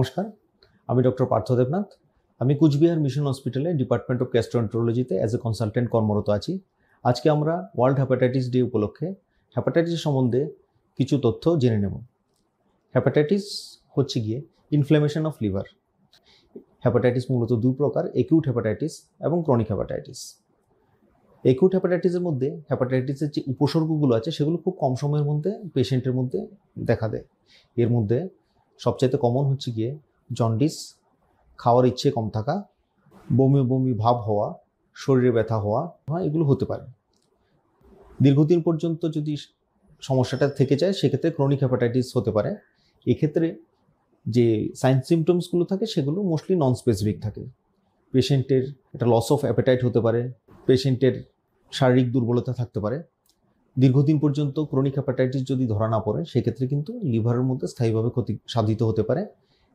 নমস্কার, আমি ডক্টর পার্থ দেবনাথ। আমি কুচবিহার মিশন হসপিটালে ডিপার্টমেন্ট অফ গ্যাস্ট্রোএন্টারোলজিতে অ্যাজ এ কনসালটেন্ট কর্মরত আছি। আজকে আমরা ওয়ার্ল্ড হেপাটাইটিস ডে উপলক্ষে হেপাটাইটিস সম্বন্ধে কিছু তথ্য জেনে নেব। হেপাটাইটিস হচ্ছে গিয়ে ইনফ্ল্যামেশন অফ লিভার। হেপাটাইটিস মূলত দুই প্রকার, একিউট হেপাটাইটিস এবং ক্রনিক হেপাটাইটিস। একিউট হেপাটাইটিসের মধ্যে হেপাটাইটিসের যে উপসর্গগুলো আছে সেগুলো খুব কম সময়ের মধ্যে পেশেন্টের মধ্যে দেখা দেয়। এর মধ্যে সবচাইতে কমন হচ্ছে গিয়ে জন্ডিস, খাওয়ার ইচ্ছে কম থাকা, বমি বমি ভাব হওয়া, শরীরে ব্যথা হওয়া, এগুলো হতে পারে। দীর্ঘদিন পর্যন্ত যদি সমস্যাটা থেকে যায় সেক্ষেত্রে ক্রনিক হেপাটাইটিস হতে পারে। এক্ষেত্রে যে সাইন সিমটমসগুলো থাকে সেগুলো মোস্টলি নন স্পেসিফিক থাকে। পেশেন্টের একটা লস অফ অ্যাপেটাইট হতে পারে, পেশেন্টের শারীরিক দুর্বলতা থাকতে পারে। দীর্ঘদিন পর্যন্ত ক্রনিক হেপাটাইটিস যদি ধরা না পড়ে সেক্ষেত্রে কিন্তু লিভারের মধ্যে স্থায়ীভাবে ক্ষতি সাধিত হতে পারে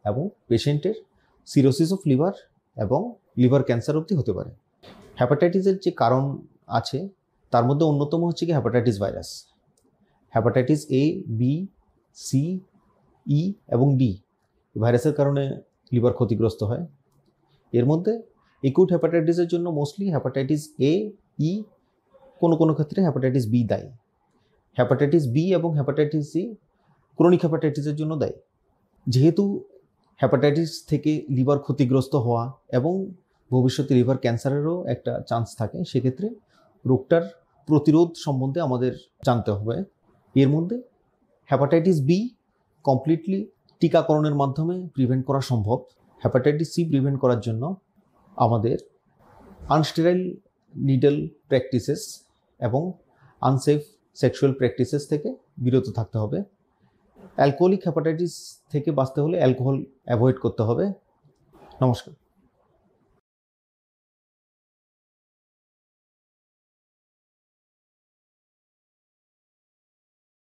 এবং পেশেন্টের সিরোসিস অফ লিভার এবং লিভার ক্যান্সার অবধি হতে পারে। হেপাটাইটিসের যে কারণ আছে তার মধ্যে অন্যতম হচ্ছে কি hepatitis virus. Hepatitis A, B, C, E এবং ডি ভাইরাসের কারণে লিভার ক্ষতিগ্রস্ত হয়। এর মধ্যে একিউট হেপাটাইটিসের জন্য মোস্টলি হেপাটাইটিস এ, ই, কোনো ক্ষেত্রে হেপাটাইটিস বি দায়ী। হেপাটাইটিস বি এবং হেপাটাইটিস সি ক্রনিক হেপাটাইটিসের জন্য দায়ী। যেহেতু হেপাটাইটিস থেকে লিভার ক্ষতিগ্রস্ত হওয়া এবং ভবিষ্যতে লিভার ক্যান্সারেরও একটা চান্স থাকে, সেক্ষেত্রে রোগটার প্রতিরোধ সম্বন্ধে আমাদের জানতে হবে। এর মধ্যে হেপাটাইটিস বি কমপ্লিটলি টিকাকরণের মাধ্যমে প্রিভেন্ট করা সম্ভব। হেপাটাইটিস সি প্রিভেন্ট করার জন্য আমাদের আনস্টেরাইল নিডল প্র্যাকটিসেস এবং আনসেফ সেক্সুয়াল প্র্যাকটিসেস থেকে বিরত থাকতে হবে। অ্যালকোহলিক হেপাটাইটিস থেকে বাঁচতে হলে অ্যালকোহল অ্যাভয়েড করতে হবে। নমস্কার।